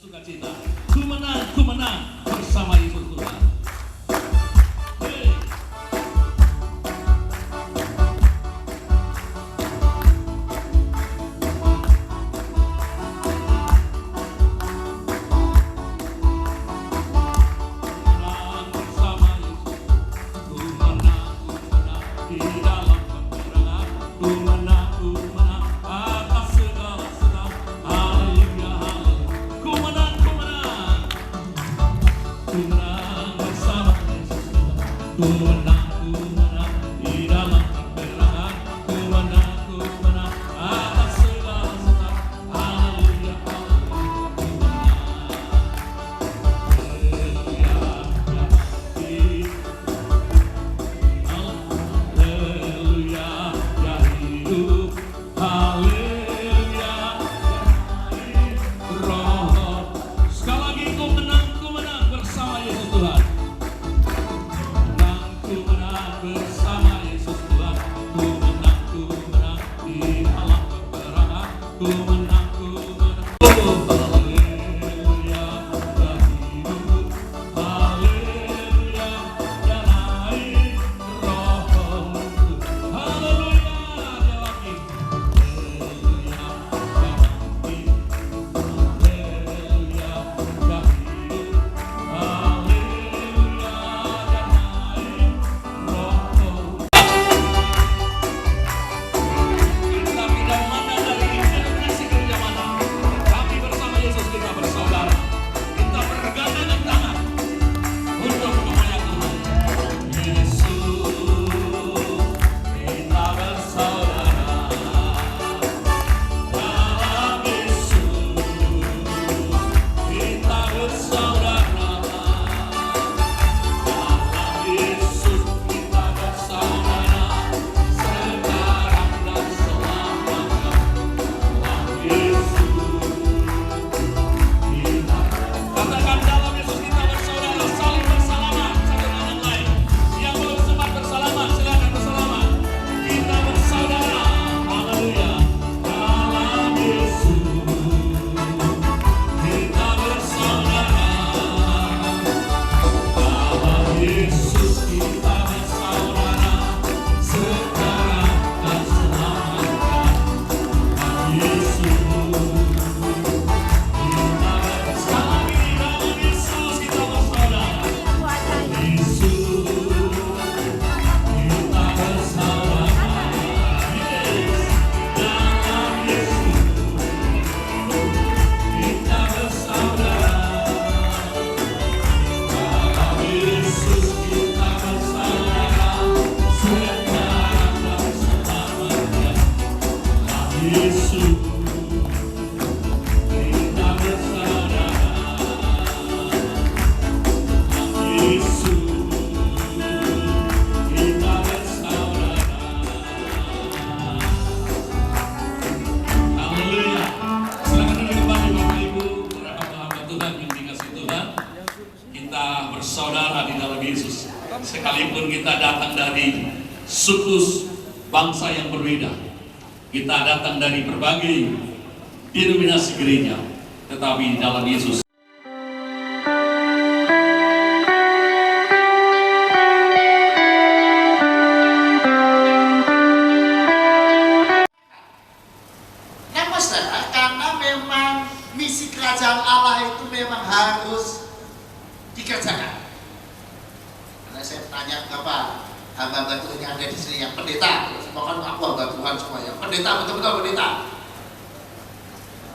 sukacita. Ku menang bersama Yesus Tuhan. Hey. Bersaudara di dalam Yesus, sekalipun kita datang dari suku bangsa yang berbeda, kita datang dari berbagai denominasi gereja, tetapi di dalam Yesus karena memang misi kerajaan Allah itu memang harus dikerjakan. Karena saya tanya apa hamba-hamba Tuhan yang ada di sini, yang pendeta, semua kan aku hamba Tuhan semua, yang pendeta betul-betul pendeta.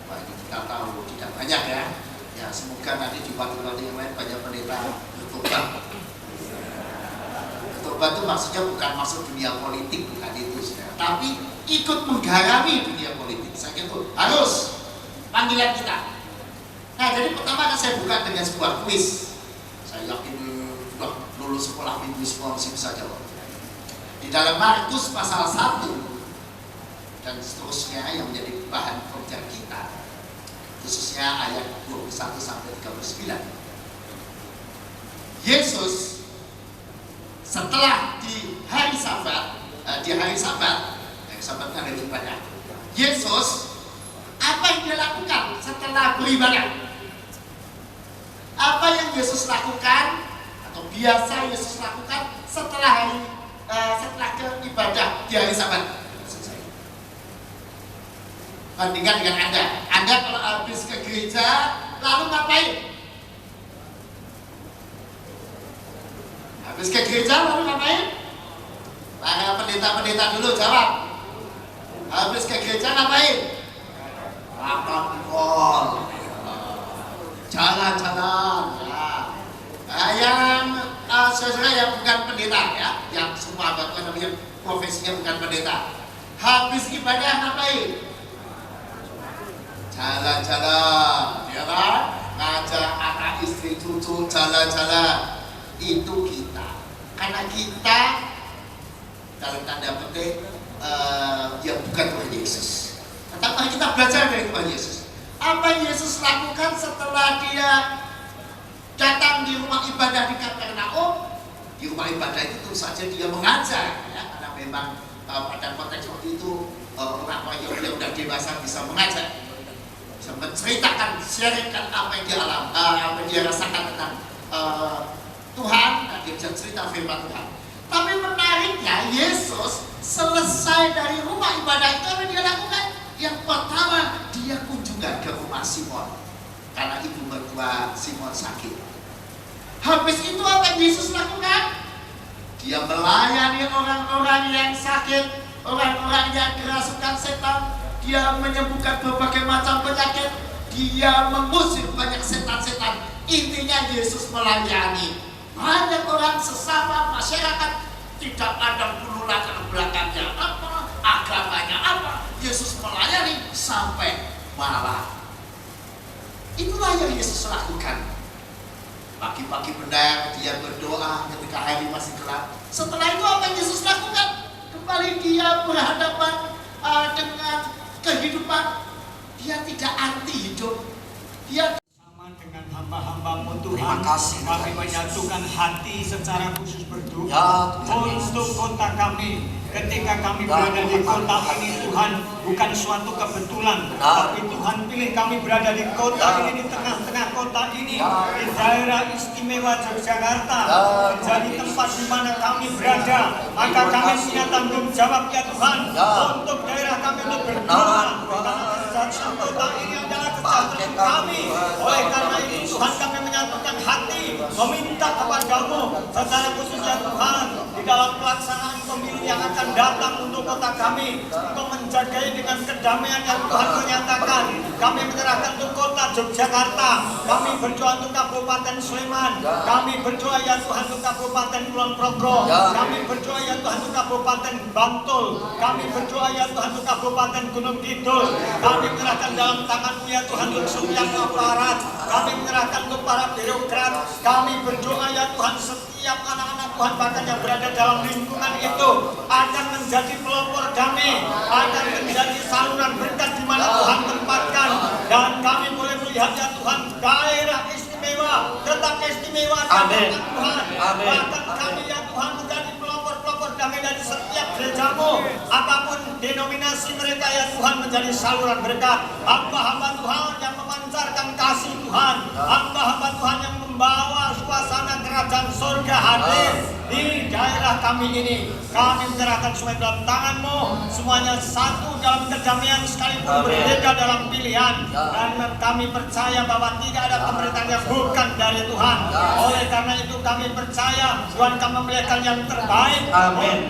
Apa ini kita tahu tidak banyak ya. Ya semoga nanti di waktu-waktu yang lain banyak pendeta bertobat. Bertobat itu maksudnya bukan masuk dunia politik, bukan itu saudara, tapi ikut menggarami dunia politik. Saya kira itu harus panggilan kita. Nah jadi pertama saya buka dengan sebuah kuis. Saya yakin sudah lulus sekolah minggu semua masih bisa jawab. Di dalam Markus pasal 1 dan seterusnya yang menjadi bahan pelajaran kita, khususnya ayat 21 sampai 39. Yesus setelah di hari Sabat, Sabatnya ada ibadah. Yesus apa yang dia lakukan setelah beribadah? apa yang Yesus lakukan atau biasa Yesus lakukan setelah ke ibadah di hari Sabat. Bandingkan dengan Anda kalau habis ke gereja lalu ngapain? Habis ke gereja lalu ngapain? Para pendeta-pendeta dulu jawab. Habis ke gereja ngapain? Makan kol, jalan-jalan, ya. Yang saudara yang bukan pendeta ya, yang semua namanya profesinya bukan pendeta. Habis ibadah ngapain? Jalan-jalan, ya kan? Ngajak anak istri cucu jalan-jalan. Itu kita, karena kita dalam tanda petik yang bukan Tuhan Yesus. Tetapi kita belajar dari Tuhan Yesus. Apa Yesus lakukan setelah dia datang di rumah ibadah di Kapernaum? Di rumah ibadah itu tentu saja dia mengajar, ya, karena memang pada konteks waktu itu orang-orang yang sudah dewasa bisa mengajar, bisa menceritakan, sharingkan apa yang dia alami, apa yang dia rasakan tentang Tuhan, dan dia bisa cerita firman Tuhan. Tapi menariknya, Yesus selesai dari rumah ibadah itu, apa yang dia lakukan? Yang pertama, dia kunjungan ke rumah Simon karena ibu mertua Simon sakit. Habis itu apa yang Yesus lakukan? Dia melayani orang-orang yang sakit, orang-orang yang kerasukan setan. Dia menyembuhkan berbagai macam penyakit. Dia mengusir banyak setan-setan. Intinya Yesus melayani banyak orang, sesama masyarakat. Tidak ada bulu latar belakangnya apa, agamanya apa. Yesus melayani sampai malam. Itulah yang Yesus lakukan. Pagi-pagi benar dia berdoa ketika hari masih gelap. Setelah itu apa yang Yesus lakukan? Kembali dia berhadapan dengan kehidupan. Dia tidak anti hidup. Dia dengan hamba-hambamu Tuhan. Terima kasih, kami menyatukan hati secara khusus berdoa ya, untuk kota kami. Ketika kami berada di kota ini, Tuhan, bukan suatu kebetulan, tapi Tuhan pilih kami berada di kota ini, di tengah-tengah kota ini, di daerah istimewa Yogyakarta, menjadi tempat di mana kami berada. Maka kami punya tanggung jawab ya Tuhan, untuk daerah kami untuk berdoa, karena kesejahteraan kota ini adalah kesejahteraan kami. Oleh karena itu Tuhan, kami menyatukan hati, meminta kepadamu secara khusus ya Tuhan, di dalam pelaksanaan pemilu yang akan datang untuk kota kami, untuk menjagai dengan kedamaian yang Tuhan menyatakan. Kami menyerahkan untuk kota Yogyakarta, kami berdoa untuk Kabupaten Sleman, kami berdoa ya Tuhan untuk Kabupaten Kulon Progo, kami berdoa ya Tuhan untuk Kabupaten Bantul, kami berdoa ya Tuhan untuk Kabupaten Gunung Kidul. Kami menyerahkan dalam tangan-Mu ya Tuhan untuk setiap aparat, kami menyerahkan untuk para birokrat, kami berdoa ya Tuhan setiap anak-anak Tuhan bahkan yang berada dalam lingkungan itu akan menjadi pelopor damai, akan menjadi saluran berkat di mana Tuhan tempatkan. Dan kami boleh melihat ya Tuhan daerah istimewa, tetap istimewa Tuhan. Bahkan kami ya Tuhan menjadi pelopor-pelopor damai dari setiap gerejamu, apapun denominasi mereka ya Tuhan, menjadi saluran berkat. Hamba-hamba Tuhan yang memancarkan kasih Tuhan, hamba-hamba Tuhan yang membawa suasana kerajaan surga hadir di daerah kami ini. Kami menyerahkan semua dalam tangan-Mu, semuanya satu dalam kedamaian sekalipun berbeda dalam pilihan. Karena kami percaya bahwa tidak ada pemerintahan yang bukan dari Tuhan. Oleh karena itu kami percaya Tuhan akan memberikan yang terbaik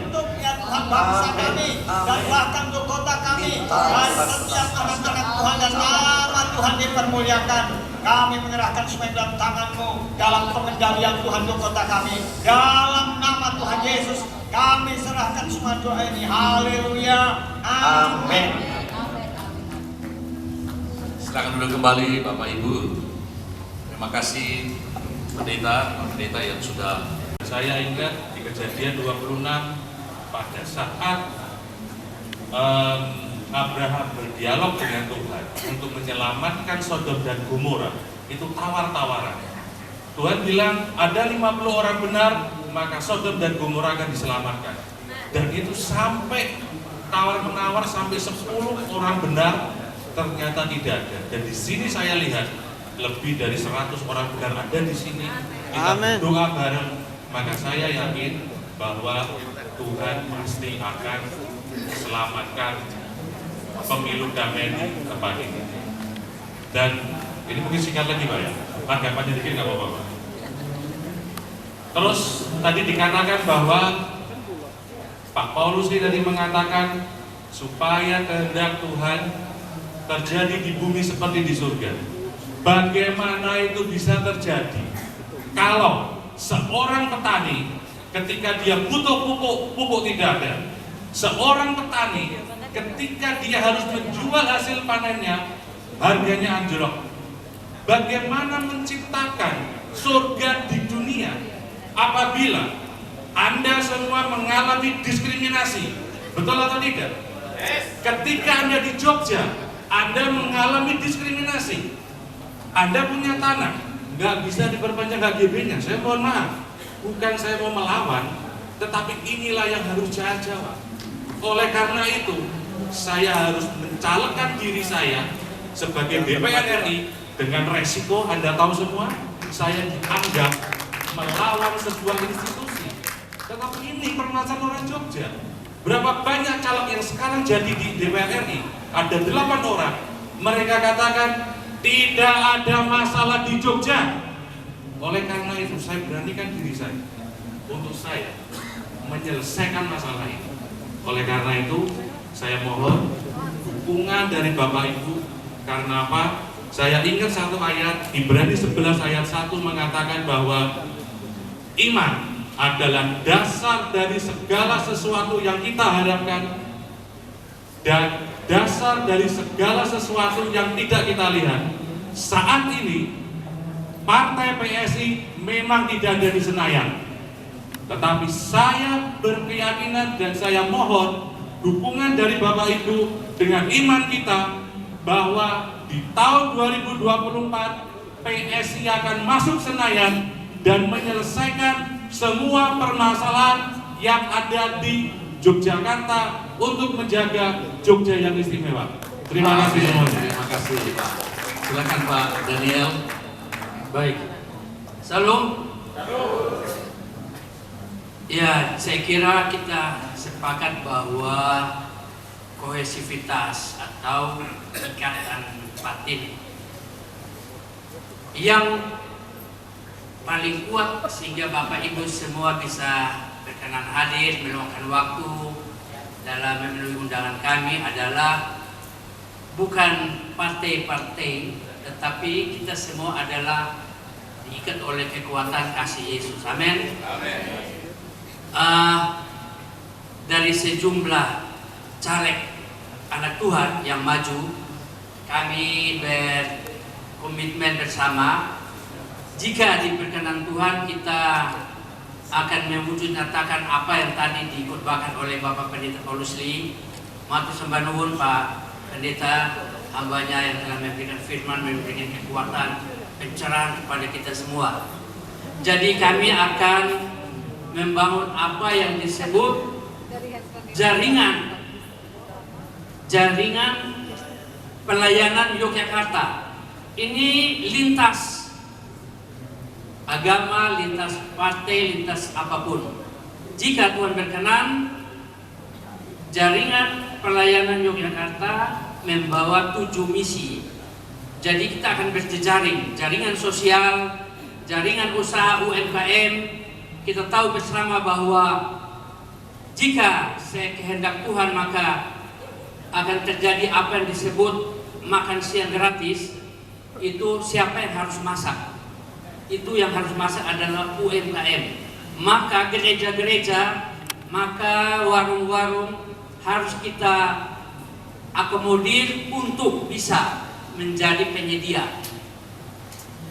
untuk ya Tuhan bangsa kami, dan bahkan untuk kota kami, dan setiap anak-anak Tuhan, dan nama Tuhan dipermuliakan. Kami menyerahkan semua dalam tangan-Mu, dalam pengendalian Tuhan untuk kota kami. Dalam nama Tuhan Yesus, kami serahkan semua doa ini. Haleluya. Amin. Silakan duduk kembali Bapak Ibu. Terima kasih pendeta yang sudah. Saya ingat di Kejadian 26 pada saat Abraham berdialog dengan Tuhan untuk menyelamatkan Sodom dan Gomora, itu tawar-tawaran. Tuhan bilang ada 50 orang benar, maka Sodom dan Gomora akan diselamatkan. Dan itu sampai tawar-menawar sampai 10 orang benar, ternyata tidak ada. Dan di sini saya lihat lebih dari 100 orang benar ada di sini, kita berdoa bareng, maka saya yakin bahwa Tuhan pasti akan selamatkan pemilu damai di tempat ini. Dan ini mungkin singkat lagi Pak ya, tanggapannya dikit nggak apa-apa Pak. Terus tadi dikatakan bahwa Pak Paulus ini tadi mengatakan supaya kehendak Tuhan terjadi di bumi seperti di surga. Bagaimana itu bisa terjadi? Kalau seorang petani ketika dia butuh pupuk tidak ada. Seorang petani ketika dia harus menjual hasil panennya, harganya anjlok. Bagaimana menciptakan surga di dunia apabila Anda semua mengalami diskriminasi? Betul atau tidak? Ketika Anda di Jogja, Anda mengalami diskriminasi. Anda punya tanah, nggak bisa diperpanjang KGB-nya. Saya mohon maaf, bukan saya mau melawan, tetapi inilah yang harus saya jawab. Oleh karena itu, saya harus mencalonkan diri saya sebagai DPR RI dengan resiko Anda tahu semua, saya dianggap melawan sebuah institusi. Tetapi ini permasalahan orang Jogja. Berapa banyak caleg yang sekarang jadi di DPR RI? Ada 8 orang. Mereka katakan tidak ada masalah di Jogja. Oleh karena itu saya beranikan diri saya untuk saya menyelesaikan masalah ini. Oleh karena itu saya mohon dukungan dari Bapak Ibu. Karena apa? Saya ingat satu ayat, Ibrani 11 ayat 1 mengatakan bahwa iman adalah dasar dari segala sesuatu yang kita harapkan dan dasar dari segala sesuatu yang tidak kita lihat. Saat ini Partai PSI memang tidak ada di Senayan, tetapi saya berkeyakinan dan saya mohon dukungan dari Bapak Ibu dengan iman kita bahwa di tahun 2024 PSI akan masuk Senayan dan menyelesaikan semua permasalahan yang ada di Yogyakarta untuk menjaga Jogja yang istimewa. Terima kasih semuanya. Terima kasih Pak. Silakan Pak Daniel. Baik. Salam. Ya, saya kira kita sepakat bahwa kohesivitas atau ikatan batin yang paling kuat sehingga Bapak Ibu semua bisa berkenan hadir meluangkan waktu dalam memenuhi undangan kami adalah bukan partai-partai, tetapi kita semua adalah diikat oleh kekuatan kasih Yesus. Amin. Dari sejumlah caleg anak Tuhan yang maju, kami berkomitmen bersama jika diperkenan Tuhan kita akan mewujudnyatakan apa yang tadi dikhotbahkan oleh Bapak Pendeta Paulus Lee. Matur sembah nuwun Pak Pendeta, hambanya yang telah memberikan firman, memberikan kekuatan, pencerahan kepada kita semua. Jadi kami akan membangun apa yang disebut jaringan pelayanan Yogyakarta. Ini lintas agama, lintas partai, lintas apapun. Jika Tuhan berkenan, jaringan pelayanan Yogyakarta membawa 7 misi. Jadi kita akan berjejaring, jaringan sosial, jaringan usaha UMKM. Kita tahu bersama bahwa jika sekehendak Tuhan maka akan terjadi apa yang disebut makan siang gratis. Itu siapa yang harus masak? Itu yang harus masak adalah UMKM. Maka gereja-gereja, maka warung-warung harus kita akomodir untuk bisa menjadi penyedia.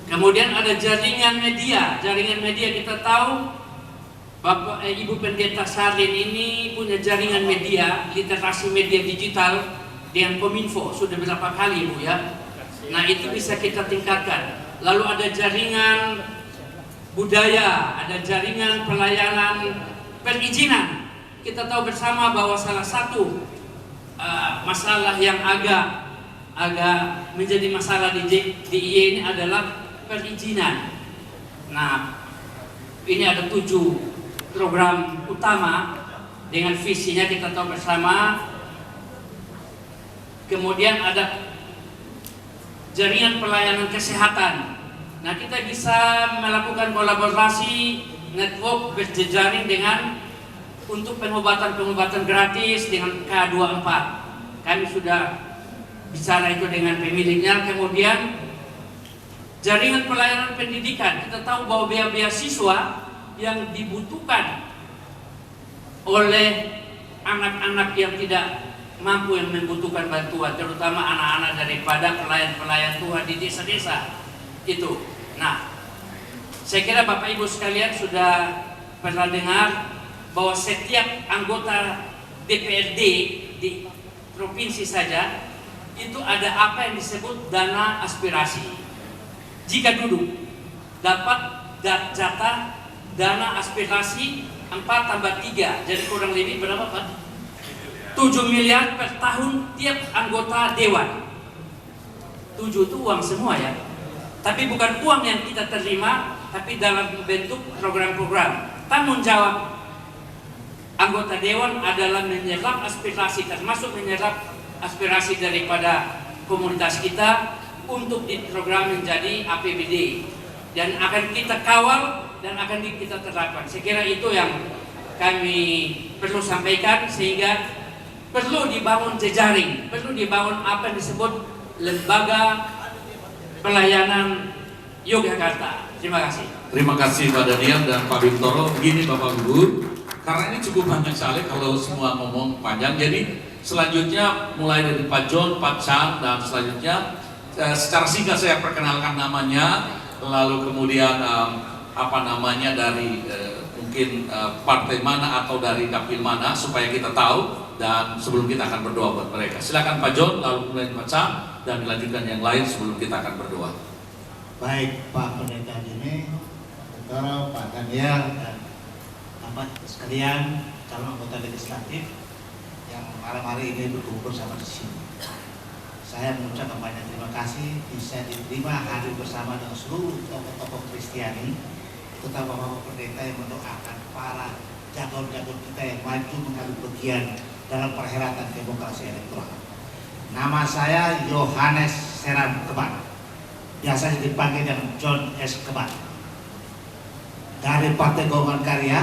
Kemudian ada jaringan media. Jaringan media kita tahu Bapak Ibu Pendeta Sarlin ini punya jaringan media, literasi media digital dengan Kominfo sudah berapa kali Bu ya. Nah itu bisa kita tingkatkan. Lalu ada jaringan budaya, ada jaringan pelayanan perizinan. Kita tahu bersama bahwa salah satu masalah yang agak agak menjadi masalah di DIY ini adalah perizinan. Nah, ini ada 7 program utama dengan visinya kita tahu bersama. Kemudian ada jaringan pelayanan kesehatan. Nah, kita bisa melakukan kolaborasi network berjejaring dengan untuk pengobatan gratis dengan K24. Kami sudah bicara itu dengan pemiliknya. Kemudian jaringan pelayanan pendidikan. Kita tahu bahwa biaya siswa yang dibutuhkan oleh anak-anak yang tidak mampu, yang membutuhkan bantuan, terutama anak-anak daripada pelayan-pelayan Tuhan di desa-desa itu. Nah, saya kira Bapak Ibu sekalian sudah pernah dengar bahwa setiap anggota DPRD di provinsi saja itu ada apa yang disebut dana aspirasi. Jika duduk dapat jatah dana aspirasi 4+3, jadi kurang lebih berapa Pak? 7 miliar per tahun tiap anggota dewan. 7 itu uang semua ya. Tapi bukan uang yang kita terima, tapi dalam bentuk program-program. Tanggung jawab anggota dewan adalah menyerap aspirasi, termasuk menyerap aspirasi daripada komunitas kita untuk diprogram menjadi APBD, dan akan kita kawal dan akan kita terapkan. Saya kira itu yang kami perlu sampaikan, sehingga perlu dibangun jejaring, perlu dibangun apa yang disebut lembaga pelayanan Yogyakarta. Terima kasih. Terima kasih Pak Daniel dan Pak Bintoro. Begini Bapak Ibu, karena ini cukup banyak sekali kalau semua ngomong panjang, jadi selanjutnya mulai dari Pak John, Pak Chan, dan selanjutnya secara singkat saya perkenalkan namanya, lalu kemudian apa namanya dari mungkin partai mana atau dari dapil mana supaya kita tahu, dan sebelum kita akan berdoa buat mereka. Silakan Pak John, lalu kemudian Pak Chan, dan dilanjutkan yang lain sebelum kita akan berdoa. Baik Pak Pendeta Jimmy, Pak Daniel, dan Bapak sekalian calon anggota legislatif yang malam hari ini berkumpul sama di sini. Saya mengucapkan banyak terima kasih bisa diterima hadir bersama dengan seluruh tokoh-tokoh Kristiani, terutama Bapak Pendeta yang mendoakan para jagoan-jagoan kita yang maju mengambil bagian dalam perhelatan demokrasi elektoral. Nama saya Yohanes Seran Kebat, biasanya dipanggil dengan John S. Kebat, dari Partai Golongan Karya.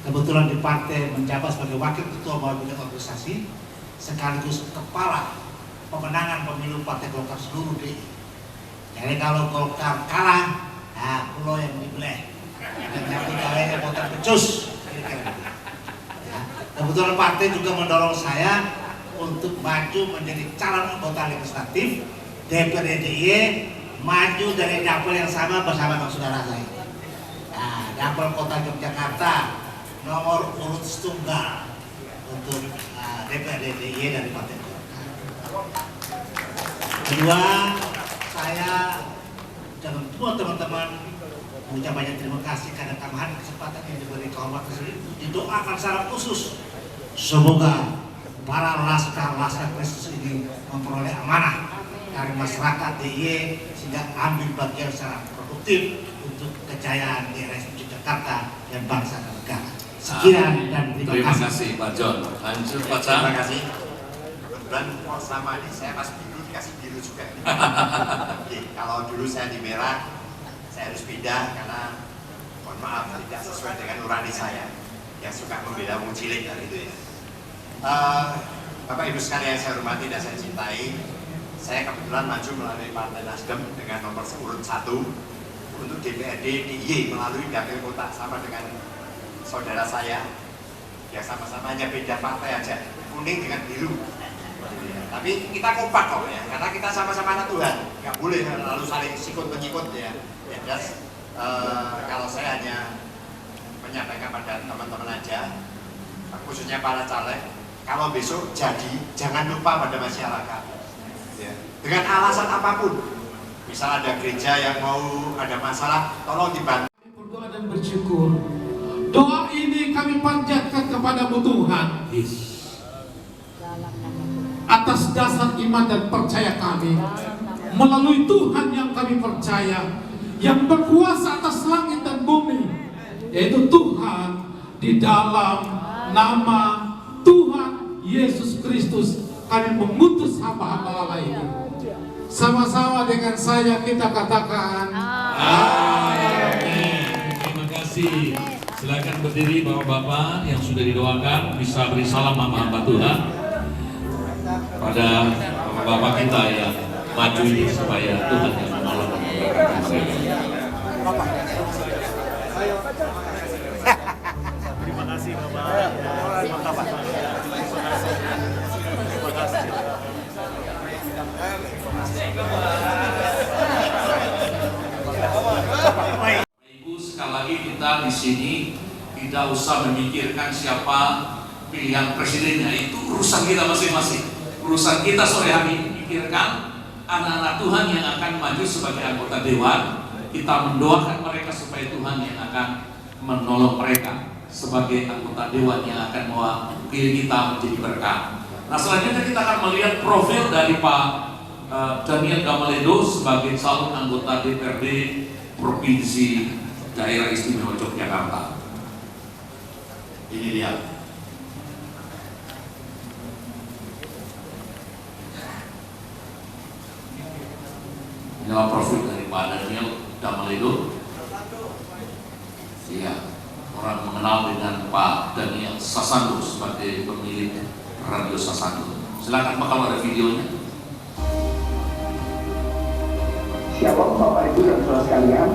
Kebetulan di partai menjabat sebagai wakil ketua bawah bidang organisasi sekaligus kepala pemenangan pemilu Partai Golkar seluruh DI. Jadi kalau Golkar kalah, nah pulau yang dibeleh dan nyambut kawinnya voter becus. Ya. Kebetulan partai juga mendorong saya untuk maju menjadi calon anggota legislatif DPRD DIY, maju dari dapil yang sama bersama dengan saudara saya. Nah, dapil Kota Yogyakarta nomor urut tunggal untuk DPRD DIY dari Partai Golkar. Kedua, saya dan semua teman-teman mengucapkan banyak terima kasih karena tambahan kesempatan yang diberi kehormatan tersebut, didoakan secara khusus semoga para laskar Kristus ini memperoleh amanah dari masyarakat DIY sehingga ambil bagian secara produktif untuk kejayaan daerah Yogyakarta dan bangsa dan negara. Sekian dan terima kasih Pak John. Lanjut Pak Chan. Terima kasih. Kebetulan sama ini saya pas biru dikasih biru juga. Oke, kalau dulu saya di merah, saya harus pindah karena mohon maaf tidak sesuai dengan nurani saya yang suka membela wong cilik dan itu ya. Bapak Ibu sekalian yang saya hormati dan saya cintai, saya kebetulan maju melalui Partai Nasdem dengan nomor urut 1 untuk DPRD DIY melalui dapil kota sama dengan saudara saya yang sama-sama hanya beda partai aja, kuning dengan biru. Tapi kita kompak kok ya, karena kita sama-sama anak Tuhan, nggak boleh lalu saling sikut menyikut ya. Ya jelas, kalau saya hanya menyampaikan pada teman-teman aja, khususnya para caleg, kalau besok jadi jangan lupa pada masyarakat. Ya. Dengan alasan apapun, misal ada gereja yang mau ada masalah, tolong dibantu. Berdoa dan bersyukur. Doa ini kami panjatkan kepadamu Tuhan. atas dasar iman dan percaya kami melalui Tuhan yang kami percaya, yang berkuasa atas langit dan bumi, yaitu Tuhan di dalam nama Tuhan Yesus Kristus. Kami mengutus hamba-hamba Allah ini. Sama-sama dengan saya kita katakan Amin. Terima kasih. Silakan berdiri Bapak-bapak yang sudah didoakan, bisa beri salam hamba-hamba Tuhan pada Bapak kita yang maju ini supaya Tuhan yang menolong dan memberkati mereka. Terima kasih Bapak. Ibu, sekali lagi kita di sini tidak usah memikirkan siapa pilihan presidennya, itu urusan kita masing-masing. Urusan kita sore hari ini pikirkan anak-anak Tuhan yang akan maju sebagai anggota dewan. Kita mendoakan mereka supaya Tuhan yang akan menolong mereka sebagai anggota dewan yang akan mewakili kita menjadi berkat. Nah, selanjutnya kita akan melihat profil dari Pak Daniel Gamaledo sebagai calon anggota DPRD Provinsi Daerah Istimewa Yogyakarta. Ini dia. Inilah profil dari Pak Daniel Gamaledo. Iya, orang mengenal dengan Pak Daniel Sasando sebagai pemilik Radio Sasando. Silakan Pak kalau ada videonya. Shalom Bapak Ibu dan Saudara sekalian.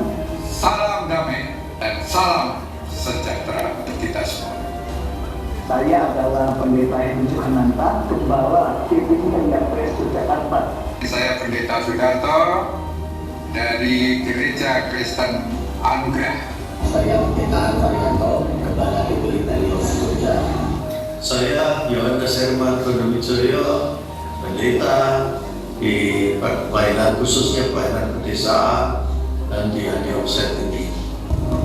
Salam damai dan salam sejahtera untuk kita semua. Saya adalah Pendeta Heru Johananta, Gembala PPI Pres Yogyakarta. Saya Pendeta Sudarto dari Gereja Kristen Anugerah. Saya Pendeta Varianto, Gembala PPI Jogja. Saya Yohanes Herman Gondowijoyo, Pendeta di pelayanan khususnya pelayanan pedesaan dan di Adiopset ini.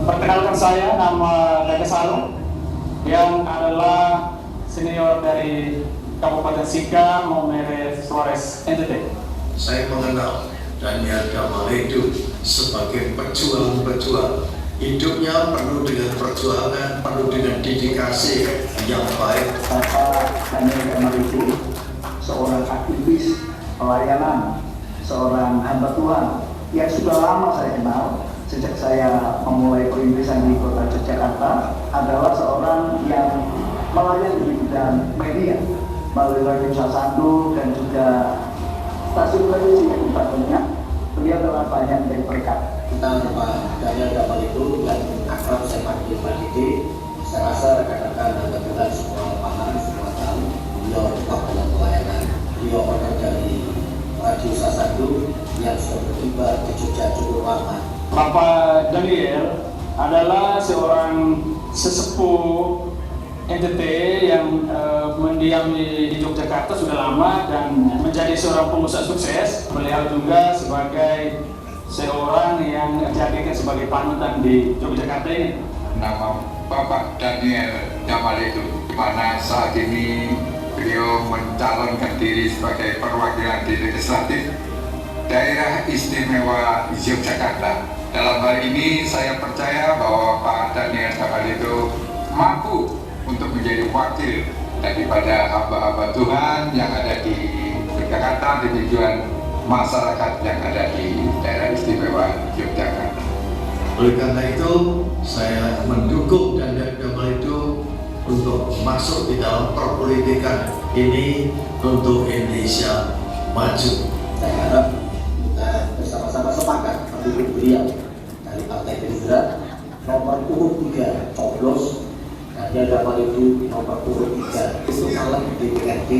Perkenalkan saya, nama Dada Salung yang adalah senior dari Kabupaten Sika, Maumere, Flores, NTT. Saya mengenal Daniel Gamaledo sebagai pejuang-pejuang. Hidupnya penuh dengan perjuangan, penuh dengan dedikasi yang baik. Bapak Daniel Gamaledo, seorang aktivis pelayanan, seorang hamba Tuhan yang sudah lama saya kenal sejak saya memulai perintisan di kota Yogyakarta, adalah seorang yang melayani di bidang media melalui Radio Sasando dan juga stasiun televisi yang banyak. Beliau telah banyak menjadi berkat. Kita Bapak Daniel Gamaledo dan akrab saya panggil Pak Dede. Saya rasa rekan-rekan dan teman semua paham, semua tahu beliau tetap dalam pelayanan. Beliau bekerja di Radio Sasando yang sudah bertiba di Jogja cukup lama. Bapak Daniel adalah seorang sesepuh NTT yang mendiam di Yogyakarta sudah lama dan menjadi seorang pengusaha sukses. Beliau juga sebagai seorang yang dijadikan sebagai panutan di Yogyakarta ini. Nama Bapak Daniel Gamaledo, di mana saat ini beliau mencalonkan diri sebagai perwakilan di legislatif Daerah Istimewa Yogyakarta. Dalam hal ini saya percaya bahwa Pak Daniel Gamaledo mampu untuk menjadi wakil daripada hamba-hamba Tuhan yang ada di Yogyakarta, demikian masyarakat yang ada di Daerah Istimewa Yogyakarta. Oleh karena itu, saya mendukung Daniel Gamaledo untuk masuk di dalam perpolitikan ini untuk Indonesia maju. Saya harap kita bersama-sama sepakat mendukung beliau dari Partai Gerindra nomor urut 3 coblos Daniel Gamaledo nomor urut 3 untuk caleg DPRD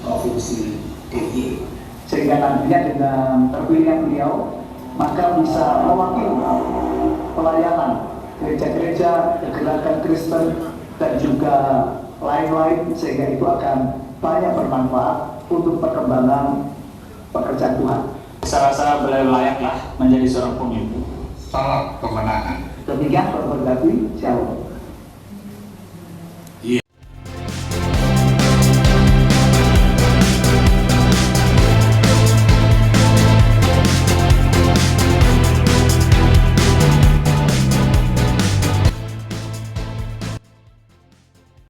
Provinsi DIY. Sehingga nantinya dengan terpilihnya beliau, maka bisa mewakili pelayanan gereja-gereja, kegerakan Kristen dan juga lain-lain, sehingga itu akan banyak bermanfaat untuk perkembangan pekerjaan Tuhan. Saya rasa beliau layaklah menjadi seorang pemimpin. Salam kemenangan. Demikian berbagai shalom.